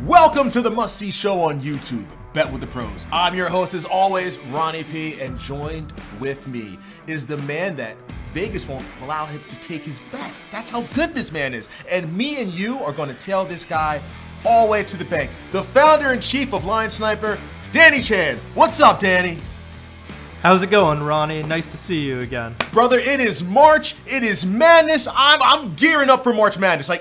Welcome to the must-see show on YouTube, Bet with the Pros. I'm your host, as always, Ronnie P, and joined with me is the man that Vegas won't allow him to take his bets. That's how good this man is. And me and you are going to tail this guy all the way to the bank. The founder-in-chief of Line Sniper, Danny Chiang. What's up, Danny? How's it going, Ronnie? Nice to see you again. Brother, it is March. It is madness. I'm gearing up for March Madness. I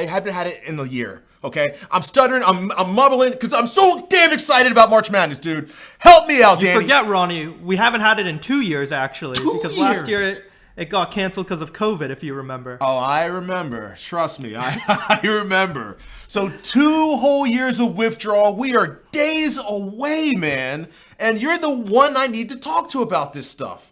haven't had it in a year. Okay, I'm stuttering, I'm mumbling, because I'm so damn excited about March Madness, dude. Help me out, Danny. You forget, Ronnie, we haven't had it in 2 years, actually. Because last year it got canceled because of COVID, if you remember. Oh, I remember. Trust me, I remember. So 2 whole years of withdrawal. We are days away, man. And you're the one I need to talk to about this stuff.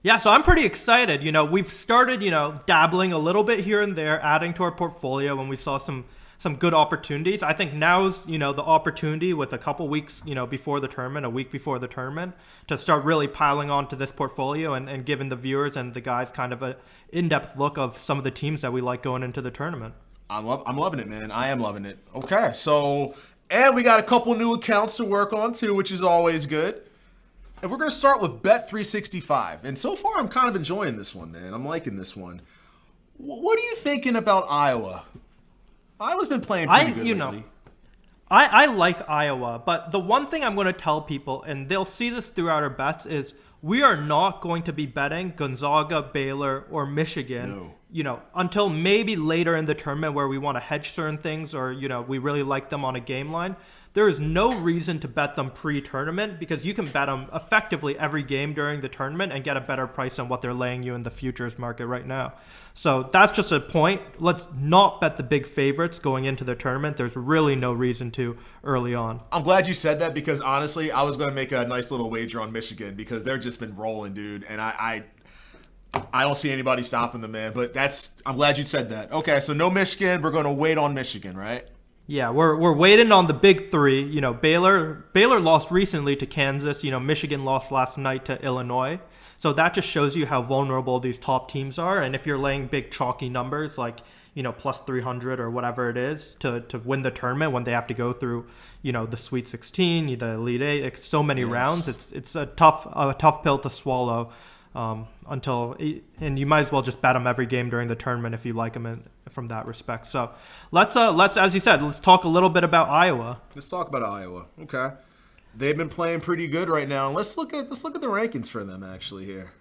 Yeah, so I'm pretty excited. You know, we've started, dabbling a little bit here and there, adding to our portfolio when we saw some good opportunities. I think now's, the opportunity with a couple weeks, before the tournament, a week before the tournament, to start really piling onto this portfolio and giving the viewers and the guys kind of an in-depth look of some of the teams that we like going into the tournament. I'm loving it, man. I am loving it. Okay, so, and we got a couple new accounts to work on too, which is always good. And we're going to start with Bet365. And so far, I'm kind of enjoying this one, man. I'm liking this one. What are you thinking about Iowa? Iowa's been playing pretty good lately. I like Iowa, but the one thing I'm going to tell people, and they'll see this throughout our bets, is we are not going to be betting Gonzaga, Baylor, or Michigan, until maybe later in the tournament where we want to hedge certain things or, we really like them on a game line. There is no reason to bet them pre-tournament because you can bet them effectively every game during the tournament and get a better price than what they're laying you in the futures market right now. So that's just a point. Let's not bet the big favorites going into the tournament. There's really no reason to early on. I'm glad you said that because honestly, I was going to make a nice little wager on Michigan because they've just been rolling, dude. And I don't see anybody stopping them, man. But I'm glad you said that. Okay, so no Michigan. We're going to wait on Michigan, right? Yeah, we're waiting on the big three. Baylor lost recently to Kansas. Michigan lost last night to Illinois. So that just shows you how vulnerable these top teams are. And if you're laying big chalky numbers like, plus 300 or whatever it is to win the tournament when they have to go through, the Sweet 16, the Elite 8, it's so many rounds. It's a tough pill to swallow and you might as well just bet them every game during the tournament if you like them from that respect. So let's as you said, let's talk a little bit about Iowa. Let's talk about Iowa. Okay, they've been playing pretty good right now. Let's look at the rankings for them actually here.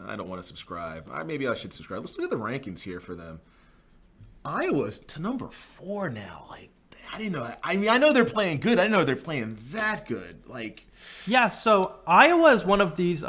I don't want to subscribe. Maybe I should subscribe. Let's look at the rankings here for them. Iowa's to number 4 now. Like I didn't know. I mean, I know they're playing good. I didn't know they're playing that good. Yeah. So Iowa is one of these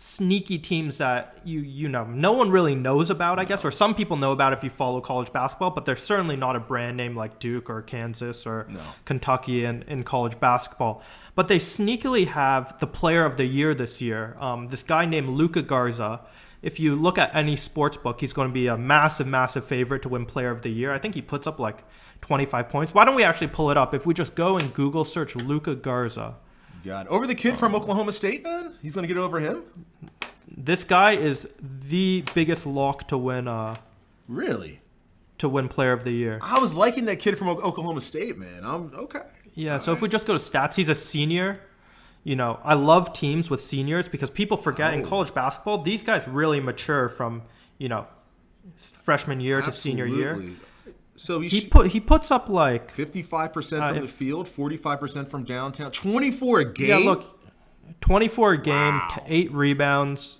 sneaky teams that no one really knows about, I guess, or some people know about if you follow college basketball, but they're certainly not a brand name like Duke or Kansas or Kentucky in college basketball. But they sneakily have the player of the year this year, this guy named Luka Garza. If you look at any sports book, he's going to be a massive, massive favorite to win player of the year. I think he puts up like 25 points. Why don't we actually pull it up? If we just go and Google search Luka Garza. God, over the kid from Oklahoma State, man? He's going to get over him? This guy is the biggest lock to win. Really? To win player of the year. I was liking that kid from Oklahoma State, man. I'm okay. Yeah, so if we just go to stats, he's a senior. I love teams with seniors because people forget in college basketball, these guys really mature from, freshman year to senior year. So he puts up like 55% from the field, 45% from downtown, 24 a game. Yeah, look, 24 a game, 8 rebounds.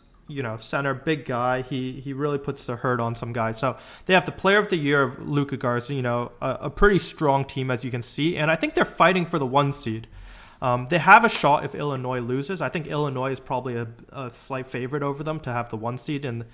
Center, big guy. He really puts the hurt on some guys. So they have the player of the year of Luka Garza. A pretty strong team as you can see, and I think they're fighting for the 1 seed. They have a shot if Illinois loses. I think Illinois is probably a slight favorite over them to have the 1 seed in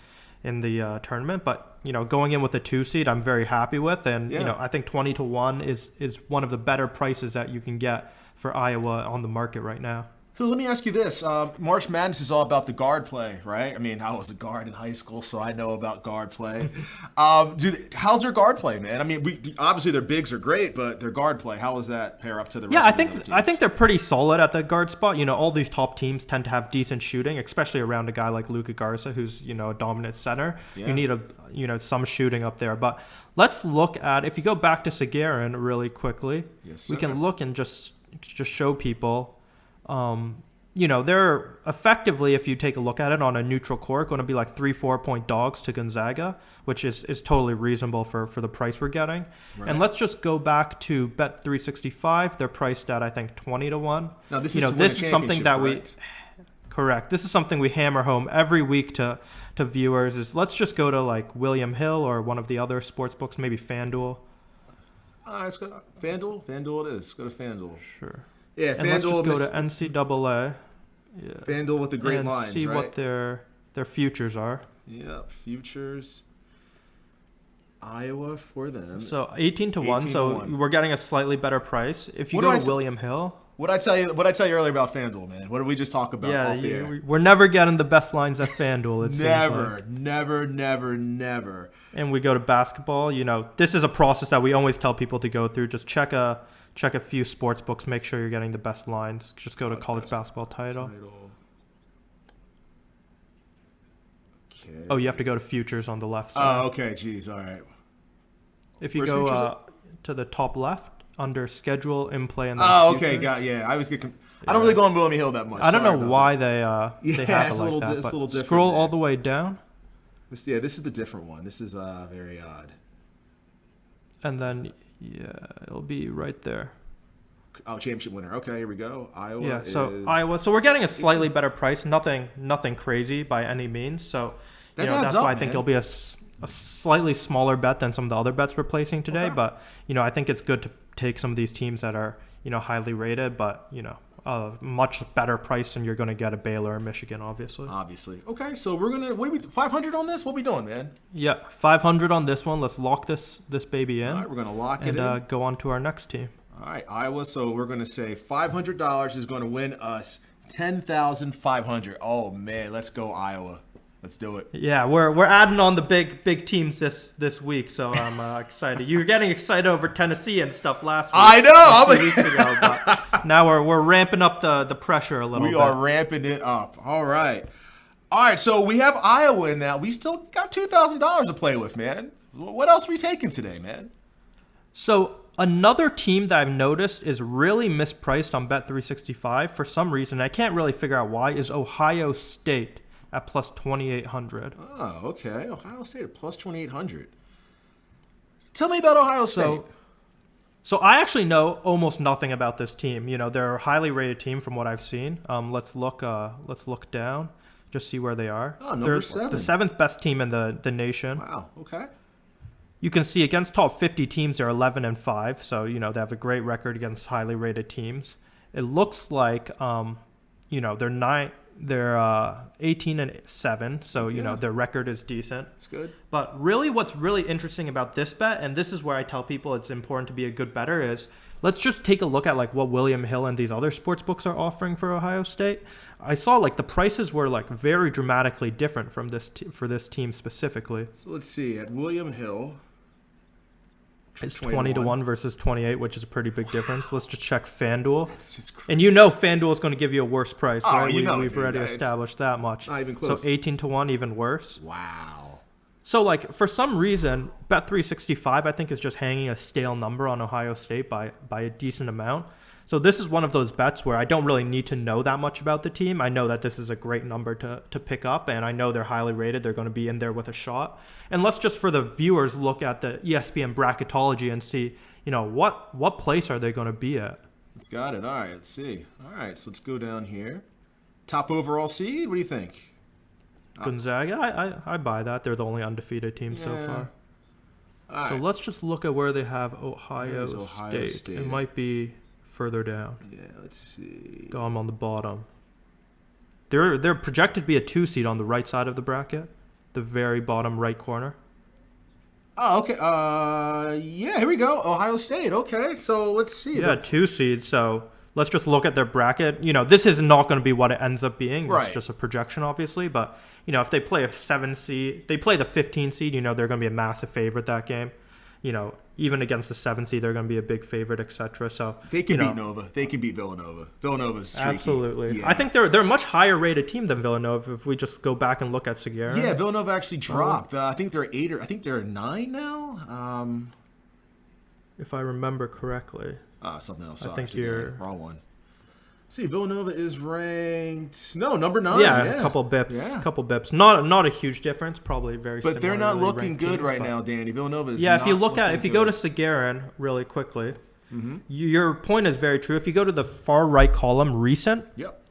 the tournament, but going in with a 2 seed, I'm very happy with, and I think 20-1 is one of the better prices that you can get for Iowa on the market right now. Let me ask you this. March Madness is all about the guard play, right? I mean, I was a guard in high school, so I know about guard play. How's their guard play, man? I mean, obviously their bigs are great, but their guard play, how does that pair up to the rest of the other teams? I think they're pretty solid at the guard spot. You know, all these top teams tend to have decent shooting, especially around a guy like Luka Garza, who's, you know, a dominant center. Yeah. You need some shooting up there. But let's look at, if you go back to Sagarin really quickly, we can look and just show people. You know, they're effectively, if you take a look at it on a neutral court, going to be like 3-4 point dogs to Gonzaga, which is totally reasonable for the price we're getting. Right. And let's just go back to Bet365. They're priced at, I think, 20-1. Now, this is something that correct. This is something we hammer home every week to viewers. Is let's just go to like William Hill or one of the other sports books, maybe FanDuel. Let's go to FanDuel. FanDuel it is. Go to FanDuel. Sure. Yeah, and let's just go to NCAA. Yeah. FanDuel with the great lines, and see right? what their futures are. Yep, futures. Iowa for them. So 18-1. So we're getting a slightly better price. If you go to William Hill. What I tell you earlier about FanDuel, man? What did we just talk about? Yeah, we're never getting the best lines at FanDuel. It never. And we go to basketball. You know, this is a process that we always tell people to go through. Just check a few sports books. Make sure you're getting the best lines. Just go to college basketball title. Okay. Oh, you have to go to futures on the left side. Oh, okay. Jeez. All right. If you go to the top left under schedule, in play, and then okay. Got yeah. I don't really go on William Hill that much. I don't know why they have it like that. It's a little different. Scroll all the way down. This is the different one. This is very odd. And then it'll be right there. Oh, championship winner. Okay, here we go. Iowa. Yeah, so Iowa. So we're getting a slightly better price. Nothing crazy by any means. So that's why I think it'll be a slightly smaller bet than some of the other bets we're placing today. Okay. But I think it's good to take some of these teams that are highly rated, but a much better price than you're going to get at Baylor or Michigan, obviously. Okay, so we're gonna 500 on this? What are we doing, man? Yeah, 500 on this one. Let's lock this baby in. All right, we're gonna lock it in and go on to our next team. All right, Iowa. So we're gonna say $500 is going to win us $10,500. Oh man, let's go Iowa. Let's do it. Yeah, we're adding on the big teams this week, so I'm excited. You were getting excited over Tennessee and stuff last week. I know. 2 weeks ago, but now we're ramping up the pressure a little bit. We are ramping it up. All right. So we have Iowa in that. We still got $2,000 to play with, man. What else are we taking today, man? So another team that I've noticed is really mispriced on Bet365 for some reason. I can't really figure out why. Is Ohio State at plus 2,800. Oh, okay. Ohio State at plus 2,800. Tell me about Ohio State. So I actually know almost nothing about this team. They're a highly rated team from what I've seen. Let's look down, just see where they are. Oh, number they're 7. The 7th best team in the nation. Wow. Okay. You can see against top 50 teams, they're 11-5. So they have a great record against highly rated teams. It looks like they're 9. They're 18-7, so their record is decent. It's good. But really, what's really interesting about this bet, and this is where I tell people it's important to be a good bettor, is let's just take a look at like what William Hill and these other sports books are offering for Ohio State. I saw like the prices were like very dramatically different from for this team specifically. So let's see at William Hill. It's 20-1 versus 28, which is a pretty big difference. Let's just check FanDuel. It's just crazy. And FanDuel is going to give you a worse price, right? We've already established that much. Not even close. So 18-1, even worse. Wow. So like for some reason, Bet365 I think is just hanging a stale number on Ohio State by a decent amount. So this is one of those bets where I don't really need to know that much about the team. I know that this is a great number to pick up, and I know they're highly rated. They're going to be in there with a shot. And let's just, for the viewers, look at the ESPN bracketology and see, what place are they going to be at? It's got it. All right, let's see. All right, so let's go down here. Top overall seed, what do you think? Gonzaga, I buy that. They're the only undefeated team so far. All right. Let's just look at where they have Ohio State. It might be further down. Yeah, let's see. Got them on the bottom. They're projected to be a 2 seed on the right side of the bracket, the very bottom right corner. Oh, okay. Yeah, here we go. Ohio State. Okay, so let's see. Yeah, 2 seeds. So let's just look at their bracket. This is not going to be what it ends up being. It's Right. just a projection, obviously. But, if they play a 7 seed, they play the 15 seed, they're going to be a massive favorite that game. Even against the 7 seed, they're going to be a big favorite, etc. So they can beat Nova. They can beat Villanova. Villanova's streaky. Absolutely. Yeah. I think they're a much higher rated team than Villanova if we just go back and look at Segura. Yeah, Villanova actually dropped. I think they're 8 or I think they're 9 now. If I remember correctly. Something else. I think you're wrong one. See, Villanova is ranked number 9. Yeah, a couple bips. Yeah. Couple bips. Not a huge difference. Probably very. But they're not similarly looking ranked good teams, right but- now, Danny. Villanova is. Yeah, not if you look at if you go to good. Seguin really quickly, Mm-hmm. your point is very true. If you go to the far right column, recent Yep.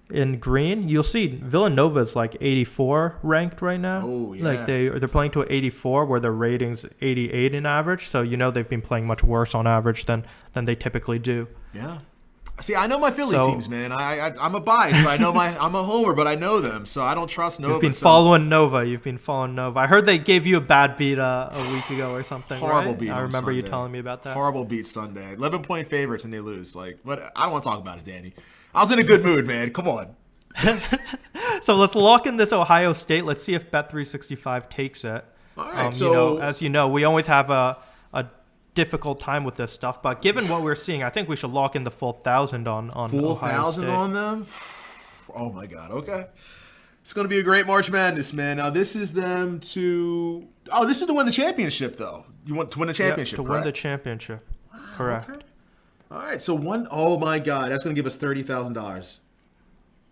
in green, you'll see Villanova is like 84 ranked right now. Oh, yeah. Like they're playing to an 84 where their rating's 88 in average. So they've been playing much worse on average than they typically do. Yeah. See, I know my Philly So- teams, man. I'm a bias, but I'm a homer, but I know them, so I don't trust Nova. You've been following Nova. I heard they gave you a bad beat a week ago or something. Horrible right? beat. I on remember you Sunday. telling me about that. Horrible beat Sunday. 11-point favorites and they lose. But I don't want to talk about it, Danny. I was in a good mood, man. Come on. So let's lock in this Ohio State. Let's see if Bet365 takes it. All right. As you know, we always have a difficult time with this stuff. But given what we're seeing, I think we should lock in the full 1,000 on full Ohio 1,000 State. on them. Oh my God. Okay. It's going to be a great March Madness, man. Now this is them to. Oh, this is to win the championship, though. You want to win the championship, to win correct? the championship. Correct. Okay. All right. So oh my God, that's going to give us $30,000.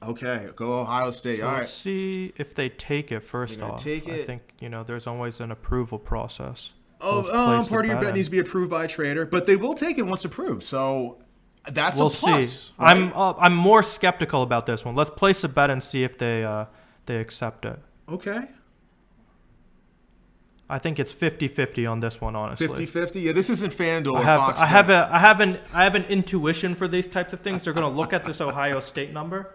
Okay, go Ohio State. So All right. let's see if they take it first They're gonna off. take I it. think there's always an approval process. Let's Oh, place part of the your bet in. needs to be approved by a trader, but they will take it once approved. So that's We'll a plus. see. Right? I'm more skeptical about this one. Let's place a bet and see if they accept it. Okay. I think it's 50-50 on this one, honestly. 50-50? Yeah, this isn't FanDuel or Fox. I have an intuition for these types of things. They're going to look at this Ohio State number.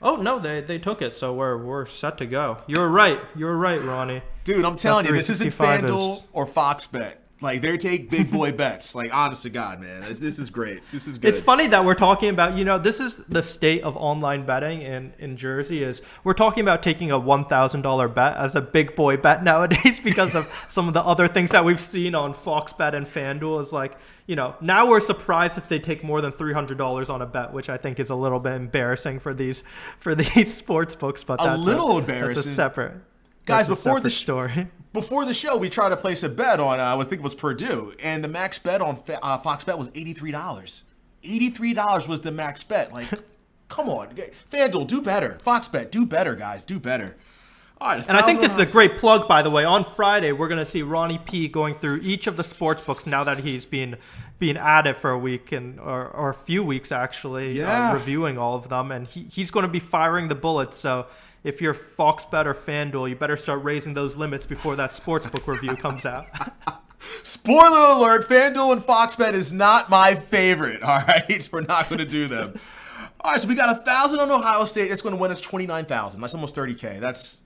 Oh no, they took it, so we're set to go. You're right, Ronnie. Dude, I'm telling you, this isn't 365 FanDuel or Fox Bet. Like, they take big boy bets. Like, honest to God, man. This is great. This is good. It's funny that we're talking about, this is the state of online betting in Jersey is we're talking about taking a $1,000 bet as a big boy bet nowadays because of some of the other things that we've seen on Fox Bet and FanDuel is like, now we're surprised if they take more than $300 on a bet, which I think is a little bit embarrassing for these sports books, but that's embarrassing. That's a separate Guys, that's a before separate the story. Before the show, we tried to place a bet on, I think it was Purdue, and the max bet on Fox Bet was $83. $83 was the max bet. Like, come on. FanDuel, do better. Fox Bet, do better, guys. Do better. All right. And I think this is a great plug, by the way. On Friday, we're going to see Ronnie P going through each of the sports books now that he's been at it for a week or a few weeks, actually, reviewing all of them. And he's going to be firing the bullets. So if you're Fox Bet or FanDuel, you better start raising those limits before that sportsbook review comes out. Spoiler alert, FanDuel and Fox Bet is not my favorite, all right? We're not going to do them. All right, so we got 1,000 on Ohio State. That's going to win us 29,000. That's almost 30K. That's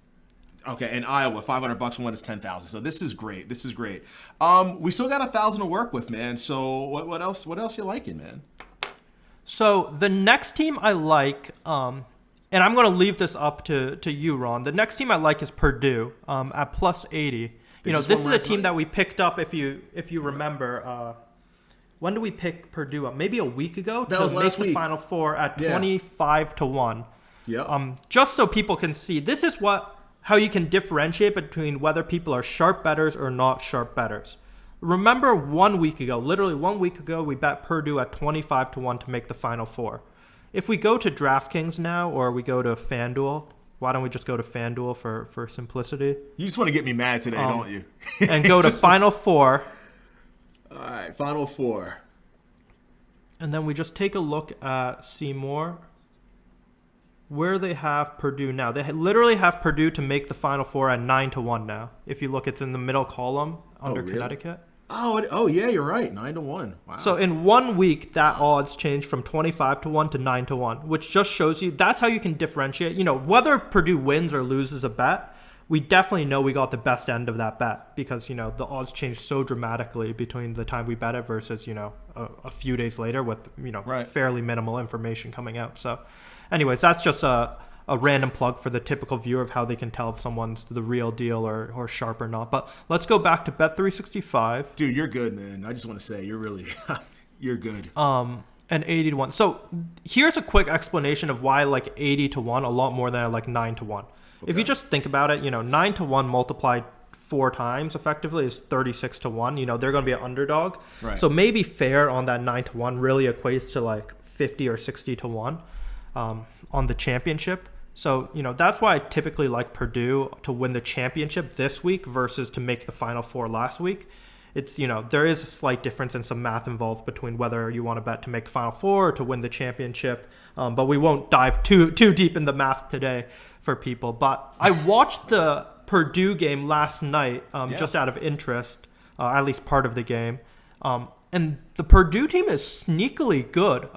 okay. And Iowa, $500 will win us 10,000. So this is great. This is great. We still got 1,000 to work with, man. So what else? What else you liking, man? So the next team I like, and I'm going to leave this up to you, Ron. The next team I like is Purdue at plus 80. This is a team that we picked up, if you remember. When did we pick Purdue up? Maybe a week ago that was to make last the week. Final Four at 25-1. Yeah. Just so people can see, this is how you can differentiate between whether people are sharp bettors or not sharp bettors. Remember 1 week ago, literally 1 week ago, we bet Purdue at 25-1 to make the Final Four. If we go to DraftKings now or we go to FanDuel, why don't we just go to FanDuel for simplicity? You just want to get me mad today, don't you? And go to Final Four. All right, Final Four. And then we just take a look at Seymour, where they have Purdue now. They literally have Purdue to make the Final Four at 9-1 now. If you look, it's in the middle column under really? Connecticut. Oh yeah, you're right. 9-1. Wow. So in 1 week, that odds changed from 25-1 to 9-1, which just shows you that's how you can differentiate. Whether Purdue wins or loses a bet, we definitely know we got the best end of that bet because, the odds changed so dramatically between the time we bet it versus, a few days later with, fairly minimal information coming out. So anyways, that's just a random plug for the typical viewer of how they can tell if someone's the real deal or sharp or not. But let's go back to Bet365. Dude, you're good, man. I just want to say you're really you're good. And 80 to 1. So here's a quick explanation of why I like 80 to 1 a lot more than I like 9 to 1. Okay. If you just think about it, 9 to 1 multiplied 4 times effectively is 36 to 1. They're going to be an underdog. Right. So maybe fair on that 9 to 1 really equates to like 50 or 60 to 1 on the championship. So, that's why I typically like Purdue to win the championship this week versus to make the Final Four last week. It's, there is a slight difference and some math involved between whether you want to bet to make Final Four or to win the championship. But we won't dive too deep in the math today for people. But I watched the Purdue game last night just out of interest, at least part of the game. And the Purdue team is sneakily good,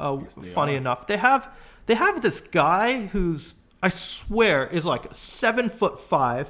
funny enough. They have this guy who's, I swear, is like 7'5".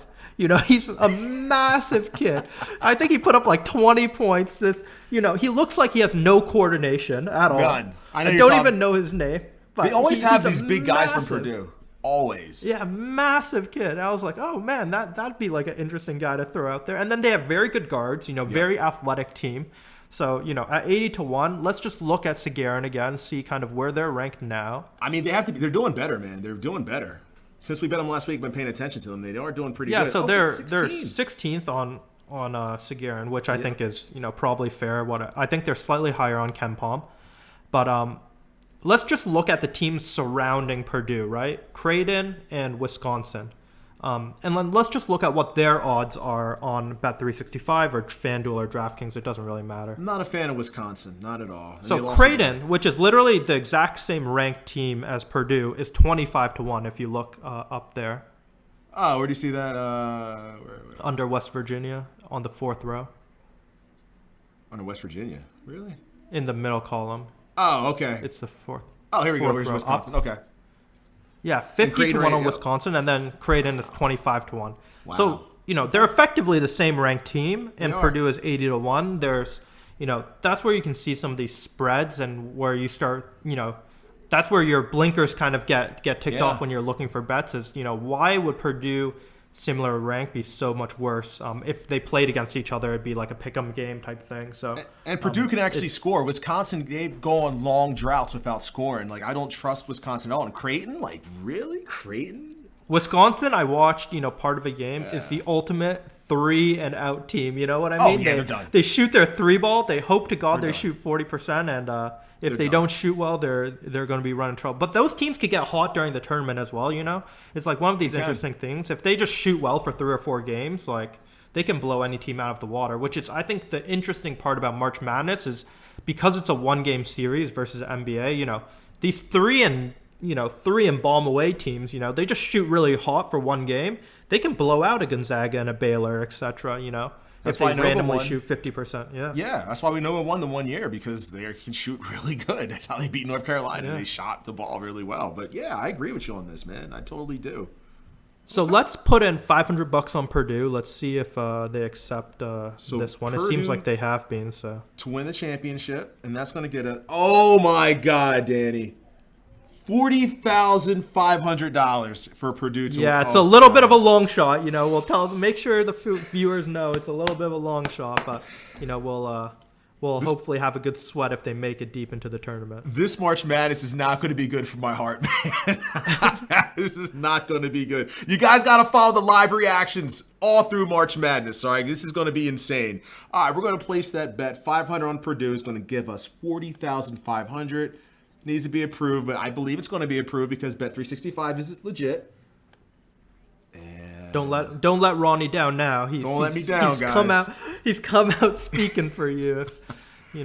He's a massive kid. I think he put up like 20 points. He looks like he has no coordination at all. None. I don't even know his name. But they always have these big guys from Purdue. Always. Yeah, massive kid. I was like, oh man, that'd be like an interesting guy to throw out there. And then they have very good guards. Very athletic team. So, at 80 to 1, let's just look at Sagarin again, see kind of where they're ranked now. I mean, they're doing better, man. They're doing better. Since we bet them last week, been paying attention to them. They are doing pretty good. Yeah, so they're 16th on Sagarin, which I think is, probably fair. I think they're slightly higher on KenPom. But let's just look at the teams surrounding Purdue, right? Creighton and Wisconsin. And then let's just look at what their odds are on Bet365 or FanDuel or DraftKings. It doesn't really matter. I'm not a fan of Wisconsin, not at all. So Creighton, which is literally the exact same ranked team as Purdue, is 25 to 1 if you look up there. Oh, where do you see that? Where? Under West Virginia on the 4th row. Under West Virginia? Really? In the middle column. Oh, okay. It's the 4th. Oh, here we go. Where's row. Wisconsin? Okay. Yeah, 50 to 1 on Wisconsin, and then Creighton is 25 to 1. Wow. So, they're effectively the same ranked team, and Purdue is 80 to 1. There's, that's where you can see some of these spreads and where you start, that's where your blinkers kind of get ticked off when you're looking for bets is, why would Purdue similar rank be so much worse? If they played against each other, it'd be like a pick'em game type thing. So and Purdue can actually score. Wisconsin, they go on long droughts without scoring. Like, I don't trust Wisconsin at all. And Creighton, like, really? Creighton? Wisconsin, I watched, part of a game, is the ultimate 3-and-out team. You know what I mean? They're done. They shoot their 3-ball. They hope to God they done. shoot 40%, and if they don't shoot well, they're going to be running trouble. But those teams could get hot during the tournament as well, It's like one of these interesting things. If they just shoot well for 3 or 4 games, like, they can blow any team out of the water, which is, I think, the interesting part about March Madness is because it's a one-game series versus NBA, these 3-and-bomb away teams, they just shoot really hot for one game. They can blow out a Gonzaga and a Baylor, etc., That's if they why Nova randomly won. shoot 50%. Yeah, that's why we Nova won the 1 year, because they can shoot really good. That's how they beat North Carolina. They shot the ball really well. But yeah, I agree with you on this, man. I totally do. So let's put in $500 on Purdue. Let's see if they accept this one. It seems like they have been. So to win the championship, and that's going to get a. Oh my God, Danny. $40,500 for Purdue to it's a little bit of a long shot. We'll make sure the viewers know it's a little bit of a long shot, but we'll hopefully have a good sweat if they make it deep into the tournament. This March Madness is not going to be good for my heart, man. This is not going to be good. You guys got to follow the live reactions all through March Madness, all right? This is going to be insane. All right, we're going to place that bet. 500 on Purdue is going to give us $40,500. Needs to be approved, but I believe it's going to be approved because Bet365 is legit. And don't let Ronnie down now. Don't let me down, guys. He's come out speaking for you. If they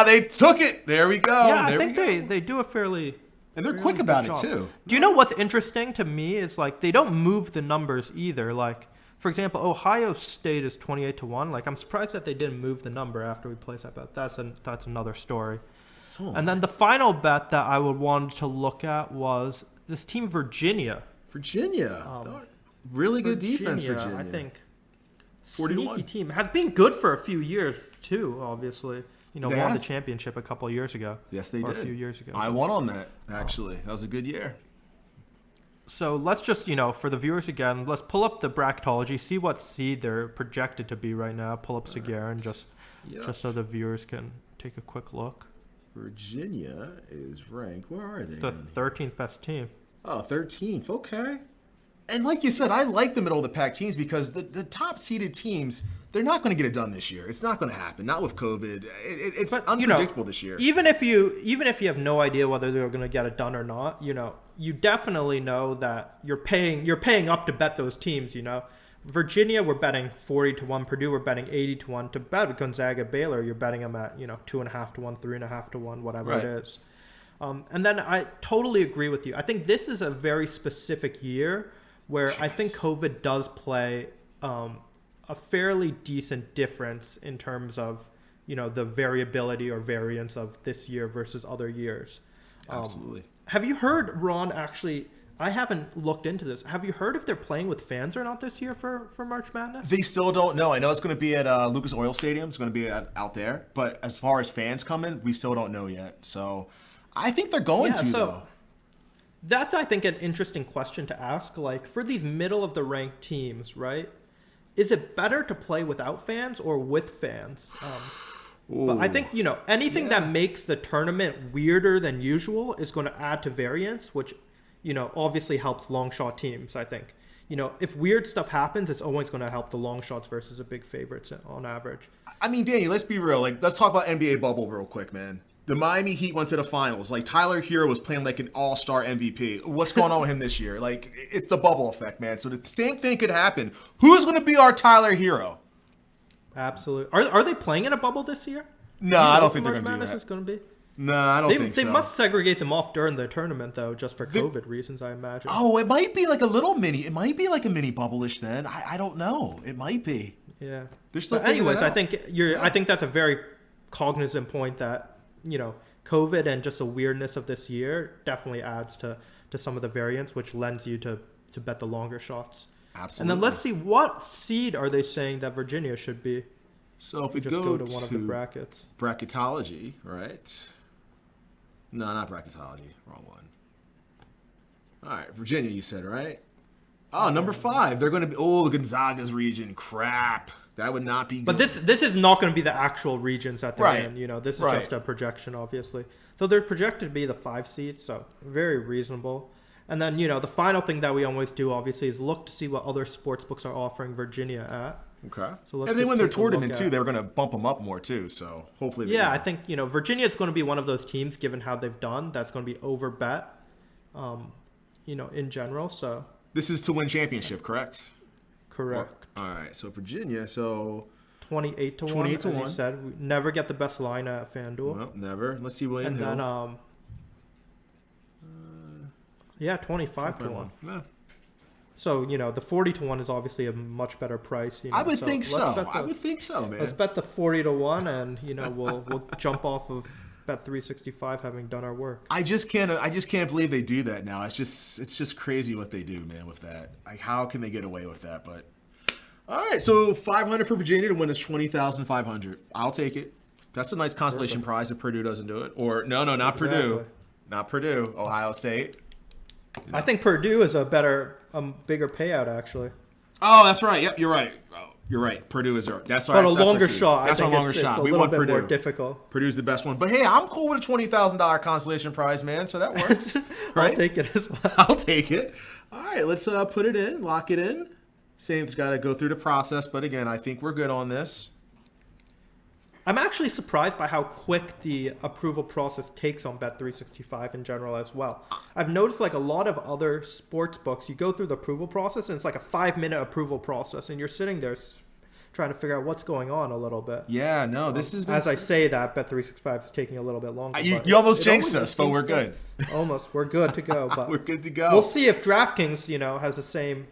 they took it. There we go. Yeah, I think they do a fairly. And they're quick about it too. Do you know what's interesting to me is like they don't move the numbers either. Like, for example, Ohio State is 28 to 1. Like, I'm surprised that they didn't move the number after we placed that bet. That's another story. And then the final bet that I would want to look at was this team Virginia. Really good defense, Virginia. I think 41. Sneaky team. Has been good for a few years, too, obviously. Won the championship a couple years ago. Yes, they or did. A few years ago. I won on that, actually. That was a good year. So let's just, for the viewers again, let's pull up the bracketology, see what seed they're projected to be right now. Pull up Sagarin just so the viewers can take a quick look. Virginia is ranked. Where are they? The 13th best team. Oh, 13th. Okay. And like you said, I like the middle of the pack teams because the top seeded teams, they're not going to get it done this year. It's not going to happen. Not with COVID. It's unpredictable this year. Even if you have no idea whether they're going to get it done or not, you definitely know that you're paying up to bet those teams. Virginia, we're betting 40-1. Purdue, we're betting 80-1. To bet Gonzaga, Baylor, you're betting them at 2.5-1, 3.5-1, whatever it is. And then I totally agree with you. I think this is a very specific year where I think COVID does play a fairly decent difference in terms of, the variability or variance of this year versus other years. Absolutely. Have you heard, Ron, actually, I haven't looked into this. Have you heard if they're playing with fans or not this year for March Madness? They still don't know. I know it's going to be at Lucas Oil Stadium. It's going to be out there. But as far as fans coming, we still don't know yet. So I think they're going to, though. That's, I think, an interesting question to ask. Like, for these middle-of-the-ranked teams, right, is it better to play without fans or with fans? But I think, anything that makes the tournament weirder than usual is going to add to variance, which, obviously helps long shot teams, I think. If weird stuff happens, it's always going to help the long shots versus a big favorites on average. I mean, Danny, let's be real. Let's talk about NBA bubble real quick, man. The Miami Heat went to the finals. Tyler Hero was playing like an all-star MVP. What's going on with him this year? It's the bubble effect, man. So the same thing could happen. Who's going to be our Tyler Hero? Absolutely. Are they playing in a bubble this year? No, I don't think they're going to do that. Is going to be? No, I don't think so. They must segregate them off during the tournament, though, just for COVID reasons, I imagine. Oh, it might be like a little mini. It might be like a mini bubble-ish then. I don't know. It might be. Yeah. They're still anyways, I think that's a very cognizant point that, COVID and just the weirdness of this year definitely adds to some of the variance, which lends you to bet the longer shots. Absolutely. And then let's see, what seed are they saying that Virginia should be? So if we just go to one of the brackets. Bracketology, right? No, not bracketology. Wrong one. All right, Virginia, you said, right? Oh, number 5. They're going to be, Gonzaga's region. Crap. That would not be good. But this is not going to be the actual regions that they're in. This is Right. just a projection, obviously. So they're projected to be the 5 seed, so very reasonable. And then, the final thing that we always do, obviously, is look to see what other sports books are offering Virginia at. Okay. So let's and then when they're take a look tournament, too, at- they were going to bump them up more, too. So hopefully Yeah, I think, Virginia is going to be one of those teams, given how they've done, that's going to be over bet, in general. So This is to win championship, correct? correct. All right. So Virginia, so 28-1, 28 to as 1. you said. We never get the best line at FanDuel. well, never. Let's see William And Hill. then, 25-1. Yeah. So, the 40-1 is obviously a much better price. I would think let's so. bet I would think so, man. Let's bet the 40-1, and we'll jump off of Bet 365 having done our work. I just can't believe they do that now. It's just crazy what they do, man, with that. How can they get away with that? But all right, so 500 for Virginia to win is 20,500. I'll take it. That's a nice consolation prize if Purdue doesn't do it. Or no, not Exactly. Purdue. Not Purdue. Ohio State. I think Purdue is a bigger payout, actually. Oh, that's right. Yep, you're right. Oh, you're right. Purdue is there. That's But right. a longer shot. That's I our think longer it's shot. a We little want bit Purdue. more difficult. Purdue's the best one. But hey, I'm cool with a $20,000 consolation prize, man. So that works. Right? I'll take it as well. I'll take it. All right, let's put it in, lock it in. Same's got to go through the process, but again, I think we're good on this. I'm actually surprised by how quick the approval process takes on Bet365 in general as well. I've noticed a lot of other sports books, you go through the approval process and it's like a 5-minute approval process and you're sitting there trying to figure out what's going on a little bit. Yeah, no, this is... As I say that, Bet365 is taking a little bit longer. You almost jinxed us, but we're good. Almost. We're good to go. But we're good to go. We'll see if DraftKings, has the same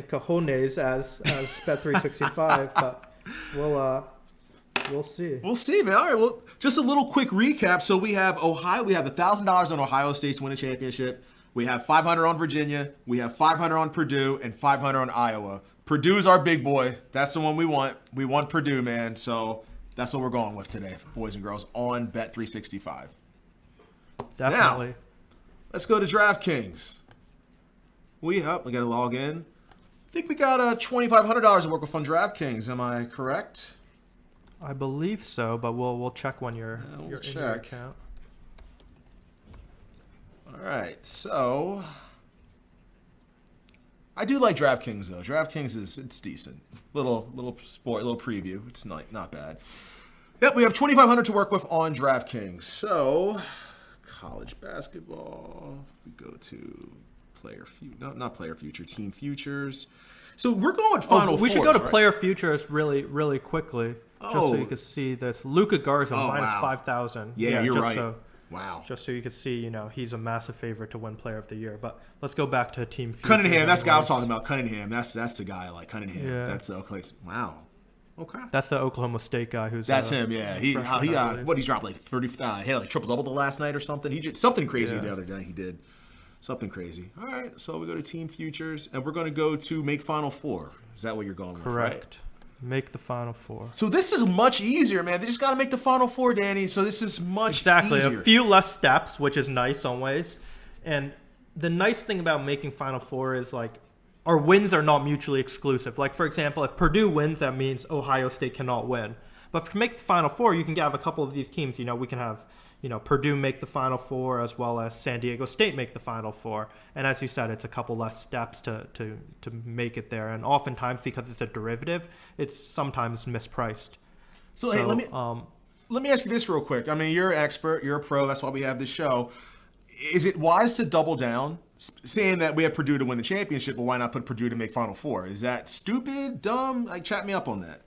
cojones as Bet365, but we'll see. We'll see, man. All right, well, just a little quick recap. So we have Ohio. We have $1,000 on Ohio State to win a championship. We have 500 on Virginia. We have 500 on Purdue and 500 on Iowa. Purdue's our big boy. That's the one we want. We want Purdue, man. So that's what we're going with today, boys and girls, on Bet365. Definitely. Now, let's go to DraftKings. We got to log in. I think we got $2,500 to work with on DraftKings. Am I correct? I believe so, but we'll check when you're in your account. All right, so I do like DraftKings though. DraftKings it's decent. Little sport, little preview. It's not bad. Yep, we have $2,500 to work with on DraftKings. So college basketball. We go to team futures. So we're going Final We should Fours, go to right? player futures really quickly, just so you can see this. Luka Garza minus 5,000. Yeah, you're right. Wow. Just so you could see, he's a massive favorite to win Player of the Year. But let's go back to team futures. Cunningham, that's the guy I was talking about. Cunningham, that's the guy I like. Cunningham, yeah. That's the Oklahoma. Wow. Okay. That's the Oklahoma State guy who's. That's him. Yeah. He dropped like 30. He had like triple double the last night or something. He did something crazy the other day. He did something crazy. All right. So we go to team futures, and we're going to go to make Final Four. Is that what you're going with? Correct. Right? Make the Final Four. So this is much easier, man. They just got to make the Final Four, Danny. So this is much easier. A few less steps, which is nice always. And the nice thing about making Final Four is like our wins are not mutually exclusive. Like, for example, if Purdue wins, that means Ohio State cannot win. But to make the Final Four, you can have a couple of these teams. We can have Purdue make the Final Four as well as San Diego State make the Final Four. And as you said, it's a couple less steps to make it there. And oftentimes, because it's a derivative, it's sometimes mispriced. So hey, let me ask you this real quick. I mean, you're an expert, you're a pro. That's why we have this show. Is it wise to double down, saying that we have Purdue to win the championship, but why not put Purdue to make Final Four? Is that stupid, dumb? Like, chat me up on that.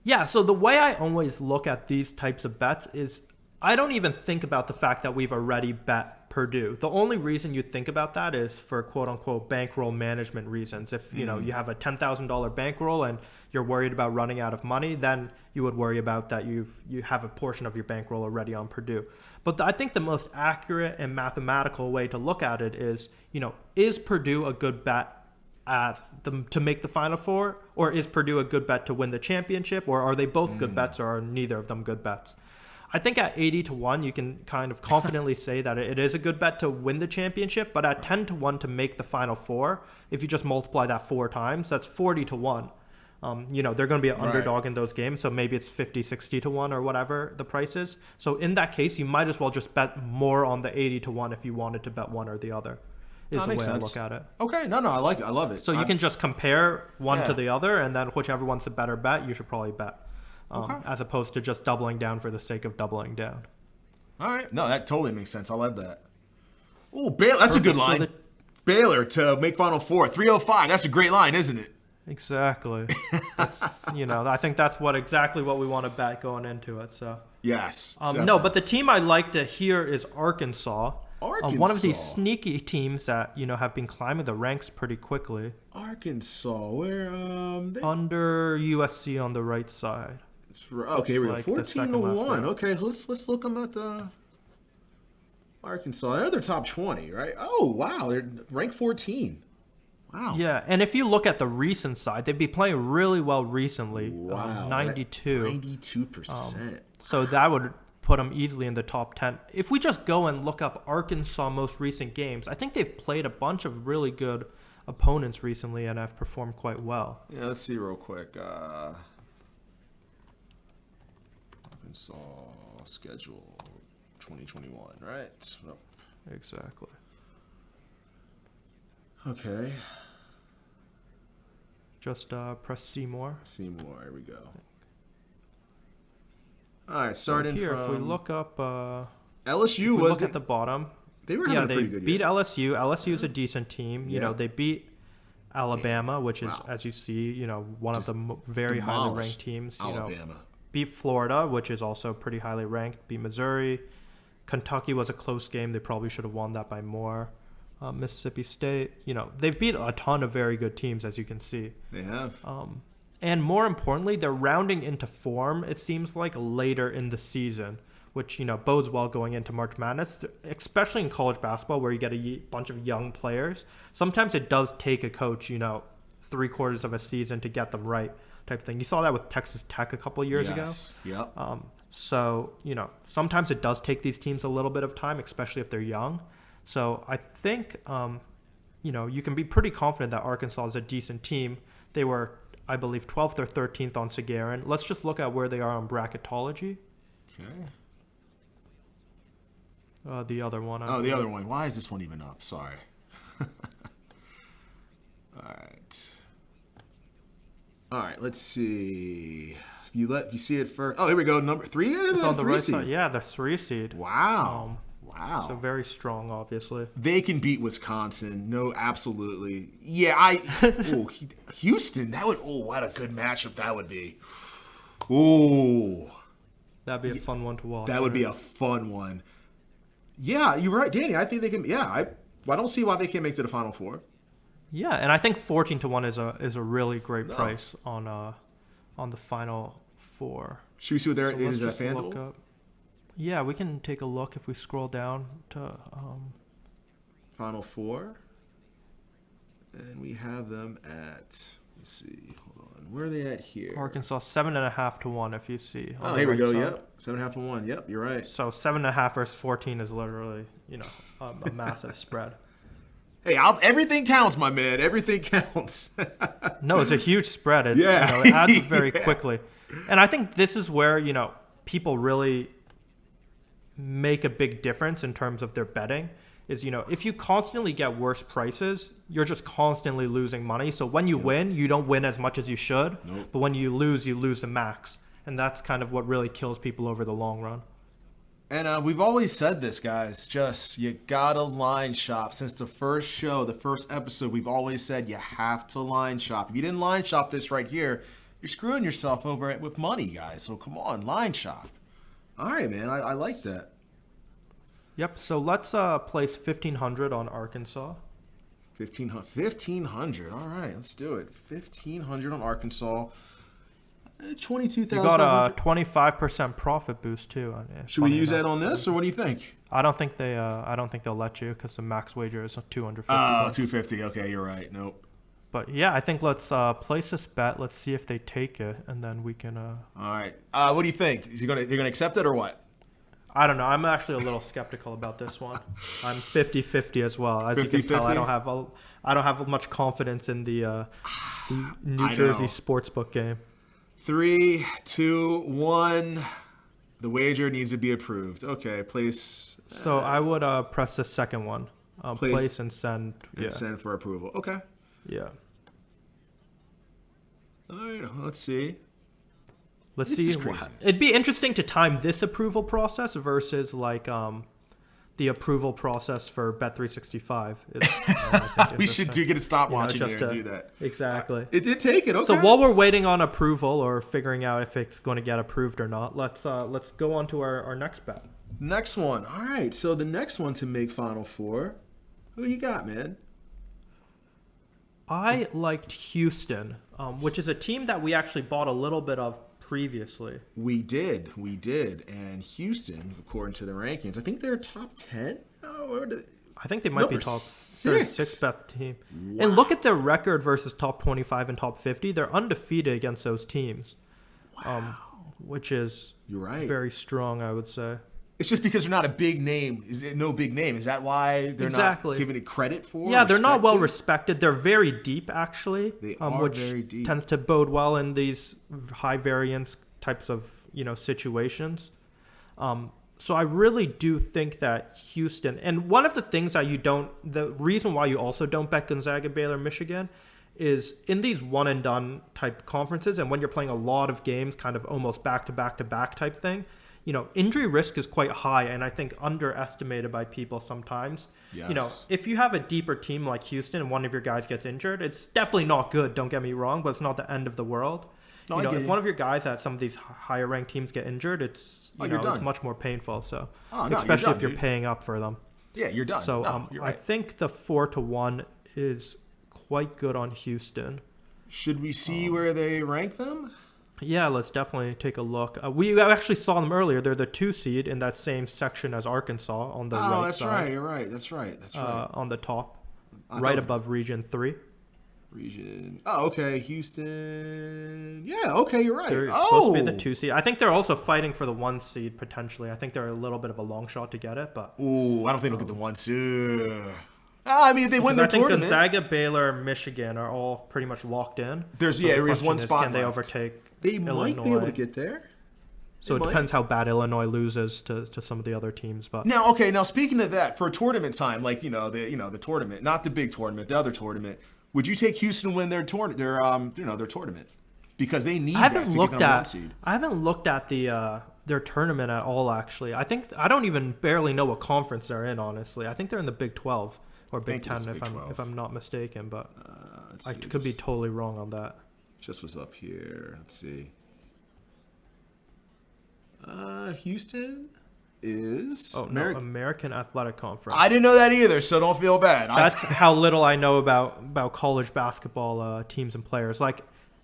Yeah. So the way I always look at these types of bets is I don't even think about the fact that we've already bet Purdue. The only reason you think about that is for quote unquote bankroll management reasons. If you have a $10,000 bankroll and you're worried about running out of money, then you would worry about that you have a portion of your bankroll already on Purdue. But I think the most accurate and mathematical way to look at it is Purdue a good bet to make the Final Four, or is Purdue a good bet to win the championship, or are they both good bets, or are neither of them good bets? I think at 80-1, you can kind of confidently say that it is a good bet to win the championship, but at 10-1 to make the Final Four, if you just multiply that 4 times, that's 40-1. They're going to be an underdog in those games, so maybe it's 50-60-1 or whatever the price is. So in that case, you might as well just bet more on the 80-1 if you wanted to bet one or the other. Is the way I look at it. Okay, no, I like it. I love it. So you can just compare one to the other, and then whichever one's the better bet, you should probably bet. As opposed to just doubling down for the sake of doubling down. All right. No, that totally makes sense. I love that. Oh, Baylor. That's a good line. Baylor to make Final Four. 305. That's a great line, isn't it? Exactly. I think that's exactly what we want to bet going into it. So yes. No, but the team I like to hear is Arkansas. One of these sneaky teams that have been climbing the ranks pretty quickly. Arkansas, where under USC on the right side. Okay, we go 14-1. Okay, let's look them at the Arkansas. They're top 20, right? Oh wow, they're ranked 14. Wow. Yeah, and if you look at the recent side, they've been playing really well recently. Wow, 92. 92%. So that would put them easily in the top 10. If we just go and look up Arkansas' most recent games, I think they've played a bunch of really good opponents recently and have performed quite well. Yeah, let's see real quick. Arkansas schedule 2021, right? Oh. Exactly. Okay. Just press see more. See more. Here we go. All right, starting here, from if we look up LSU, look at the bottom. They were having a pretty good year. They beat LSU. LSU is a decent team. Yeah. They beat Alabama, which is, as you see, one of the very highly ranked teams. Alabama. Beat Florida, which is also pretty highly ranked. Beat Missouri. Kentucky was a close game. They probably should have won that by more. Mississippi State, they've beat a ton of very good teams, as you can see. They have. And more importantly, they're rounding into form, it seems like, later in the season, which, bodes well going into March Madness, especially in college basketball where you get a bunch of young players. Sometimes it does take a coach, 3/4 of a season to get them right type thing. You saw that with Texas Tech a couple of years ago. Yep. So, sometimes it does take these teams a little bit of time, especially if they're young. So I think, you can be pretty confident that Arkansas is a decent team. They were, I believe, 12th or 13th on Sagarin. Let's just look at where they are on bracketology. Okay. The other one. The other one. Why is this one even up? Sorry. All right. Let's see. You see it first. Oh, here we go. Number 3. It's on the right side. Yeah, the 3 seed. Wow. So very strong, obviously. They can beat Wisconsin. No, absolutely. Yeah, Houston. What a good matchup that would be. Ooh. That'd be a fun one to watch. That would be a fun one. Yeah, you're right, Danny. I think they can. Yeah, I don't see why they can't make it to the Final Four. Yeah, and I think 14-1 is a really great price on the Final Four. Should we see what there is at FanDuel? Yeah, we can take a look if we scroll down to Final Four, and we have them at. Let's see. Hold on. Where are they at here? Arkansas 7.5-1. If you see. Oh, here we go. Yep, 7.5-1. Yep, you're right. So 7.5 versus 14 is literally a massive spread. Hey, everything counts, my man. Everything counts. No, it's a huge spread. It adds up very quickly, and I think this is where people really make a big difference in terms of their betting. Is if you constantly get worse prices, you're just constantly losing money. So when you win, you don't win as much as you should. Nope. But when you lose the max, and that's kind of what really kills people over the long run. And we've always said this, guys. Just you gotta line shop. Since the first show, the first episode, we've always said you have to line shop. If you didn't line shop this right here, you're screwing yourself over with money, guys. So come on, line shop. All right, man. I like that. Yep. So let's place 1,500 on Arkansas. 1,500. All right, let's do it. 1,500 on Arkansas. 22,000. You got a 25% profit boost too. Should we use that on this, or what do you think? I don't think they'll let you because the max wager is $250. Oh, $250. Okay, you're right. Nope. But yeah, I think let's place this bet. Let's see if they take it, and then we can. All right. What do you think? They're gonna accept it or what? I don't know. I'm actually a little skeptical about this one. I'm 50-50 as well. As 50-50? You can tell, I don't have much confidence in the New Jersey sportsbook game. 3, 2, 1. The wager needs to be approved. Okay, place. So I would press the second one. Place and send. And send for approval. Okay. Yeah. All right, let's see. Let's see. It'd be interesting to time this approval process versus like the approval process for Bet365. We should get a stopwatch in there and do that. Exactly. It did take it. Okay. So while we're waiting on approval or figuring out if it's going to get approved or not, let's go on to our next bet. Next one. All right. So the next one to make Final Four. Who you got, man? I liked Houston, which is a team that we actually bought a little bit of previously. We did. And Houston, according to the rankings, I think they're top 10. I think they might be top 6. They're a 6th best team. Wow. And look at their record versus top 25 and top 50. They're undefeated against those teams. Wow. Which is You're right. very strong, I would say. It's just because they're not a big name. Is it no big name? Is that why they're not giving it credit for? Yeah, they're not well respected. They're very deep, actually. They are which very deep. Tends to bode well in these high variance types of situations. So I really do think that Houston, and one of the things that the reason why you also don't bet Gonzaga, Baylor, Michigan, is in these one and done type conferences, and when you're playing a lot of games, kind of almost back to back to back type thing. Injury risk is quite high, and I think underestimated by people sometimes. Yes. If you have a deeper team like Houston and one of your guys gets injured, it's definitely not good, don't get me wrong, but it's not the end of the world. No, if one of your guys at some of these higher ranked teams get injured, it's it's much more painful. So especially if you're paying up for them. Yeah, you're done. So you're right. I think the 4-1 is quite good on Houston. Should we see where they rank them? Yeah, let's definitely take a look. We actually saw them earlier. They're the 2 seed in that same section as Arkansas on the right side. Oh, that's right. You're right. That's right. On the top, right above Region 3. Oh, okay. Houston. Yeah, okay, you're right. They're supposed to be the 2 seed. I think they're also fighting for the 1 seed potentially. I think they're a little bit of a long shot to get it, but. Ooh, I don't think they'll get the 1 seed. I mean, they win their tournament. I think Gonzaga, Baylor, Michigan are all pretty much locked in. There's one spot can left. They overtake They Illinois? might be able to get there. So it depends how bad Illinois loses to some of the other teams. But now, speaking of that, for tournament time, like the tournament, not the big tournament, the other tournament, would you take Houston to win their tournament? Their tournament, because they need that to get the number 1 seed. I haven't looked at their tournament at all. Actually, I don't even barely know what conference they're in. Honestly, I think they're in the Big 12 or Big 10 if I'm not mistaken. But I could be totally wrong on that. Just was up here. Let's see. Houston is American Athletic Conference. I didn't know that either, so don't feel bad. That's how little I know about college basketball teams and players. Like,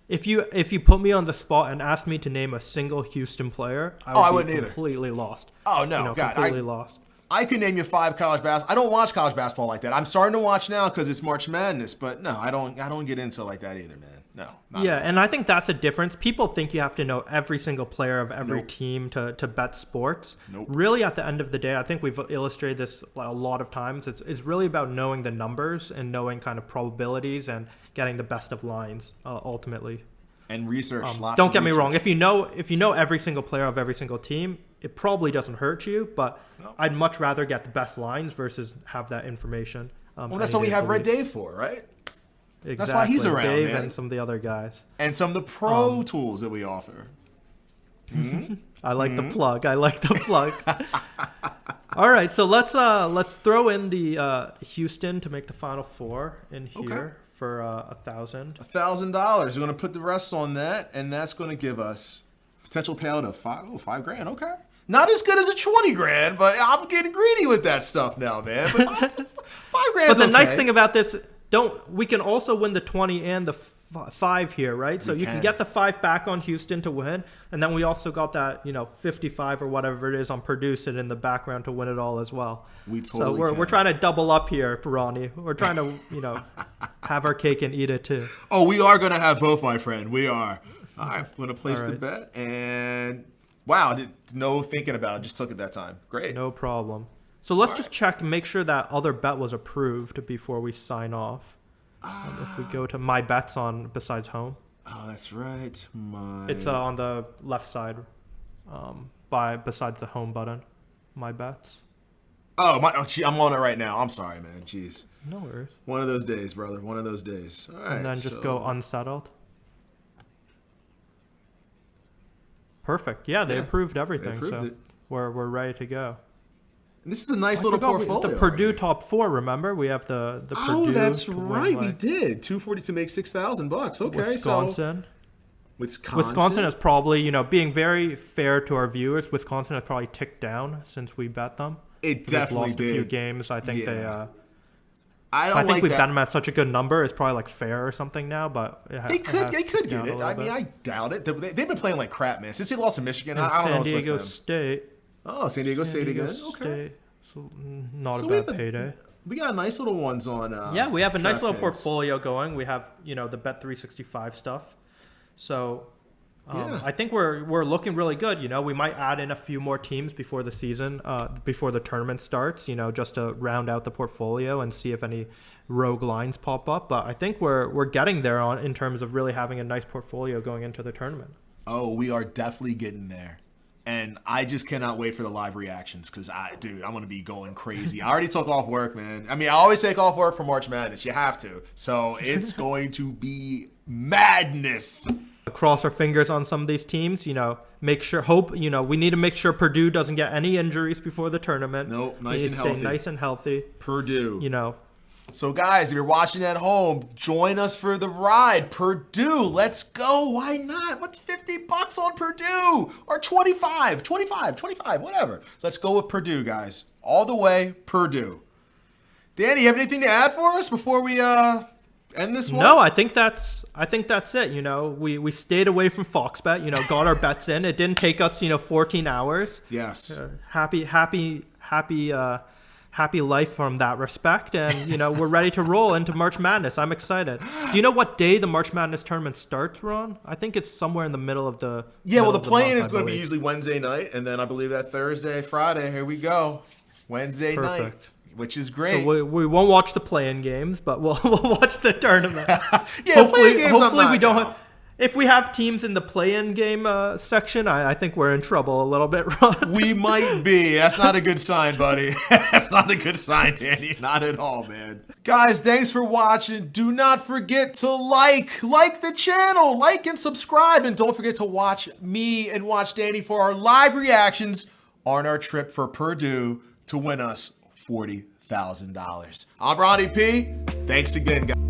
if you put me on the spot and asked me to name a single Houston player, I wouldn't either. Completely lost. Oh no, God, completely lost. I could name you 5 college basketball. I don't watch college basketball like that. I'm starting to watch now because it's March Madness, but no, I don't get into it like that either, man. No. Yeah, and I think that's a difference. People think you have to know every single player of every team to bet sports. Nope. Really, at the end of the day, I think we've illustrated this a lot of times. It's really about knowing the numbers and knowing kind of probabilities and getting the best of lines ultimately. And research. Don't get me wrong. If you know every single player of every single team, it probably doesn't hurt you. But I'd much rather get the best lines versus have that information. Well, that's what we have Red Dave for, right? Exactly. That's why he's around, Dave man. And some of the other guys. And some of the pro tools that we offer. I like the plug. All right, so let's throw in the Houston to make the Final Four in here for $1,000. $1,000. We're going to put the rest on that, and that's going to give us potential payout of $5,000. Okay. Not as good as a 20 grand, but I'm getting greedy with that stuff now, man. But $5,000. But the nice thing about this, we can also win the 20 and the 5 here, right? So you can get the 5 back on Houston to win, and then we also got that 55 or whatever it is on Purdue sitting in the background to win it all as well. So we're trying to double up here, Ronnie. We're trying to have our cake and eat it too. Oh, we are going to have both, my friend. We are. All right, I'm going to place the bet, and wow, no thinking about it. Just took it that time. Great. No problem. So let's just check and make sure that other bet was approved before we sign off. If we go to my bets on besides home. Oh, that's right. It's on the left side, besides the home button. My bets. Oh, I'm on it right now. I'm sorry, man. Jeez. No worries. One of those days, brother. One of those days. All right. And then just go unsettled. Perfect. Yeah, they approved everything, we're ready to go. And this is a nice little portfolio. The Purdue top 4, remember? We have the Purdue. Oh, that's right. We did. $240 to make $6,000. Okay, Wisconsin is probably, being very fair to our viewers, Wisconsin has probably ticked down since we bet them. It definitely did. A few games. I think I think we bet them at such a good number. It's probably like fair or something now, but they could get it. I mean, I doubt it. They've been playing like crap, man. Since they lost to Michigan, I don't know what's with them. San Diego State. Oh, San Diego State again. Okay. So not a bad payday. We got nice little ones on. We have a nice little portfolio going. We have the Bet365 stuff. So I think we're looking really good. We might add in a few more teams before the season, before the tournament starts. Just to round out the portfolio and see if any rogue lines pop up. But I think we're getting there in terms of really having a nice portfolio going into the tournament. Oh, we are definitely getting there. And I just cannot wait for the live reactions because, I'm going to be going crazy. I already took off work, man. I mean, I always take off work for March Madness. You have to. So it's going to be madness. Cross our fingers on some of these teams, we need to make sure Purdue doesn't get any injuries before the tournament. Nope, nice and healthy. Purdue. So, guys, if you're watching at home, join us for the ride. Purdue, let's go. Why not? What's $50 on Purdue? Or 25, whatever. Let's go with Purdue, guys. All the way, Purdue. Danny, you have anything to add for us before we end this one? No, I think that's it. You know, we stayed away from Fox Bet. You know, got our bets in. It didn't take us 14 hours. Yes. Happy life from that respect, and we're ready to roll into March Madness. I'm excited. Do you know what day the March Madness tournament starts, Ron? I think it's somewhere in the middle of the the play-in is going to be usually Wednesday night, and then I believe that Thursday, Friday, here we go, Wednesday night, which is great. So we won't watch the play-in games, but we'll watch the tournament. hopefully we don't. If we have teams in the play-in game section, I think we're in trouble a little bit, Ron. We might be. That's not a good sign, buddy. That's not a good sign, Danny. Not at all, man. Guys, thanks for watching. Do not forget to like the channel, like and subscribe, and don't forget to watch me and watch Danny for our live reactions on our trip for Purdue to win us $40,000. I'm Ronnie P. Thanks again, guys.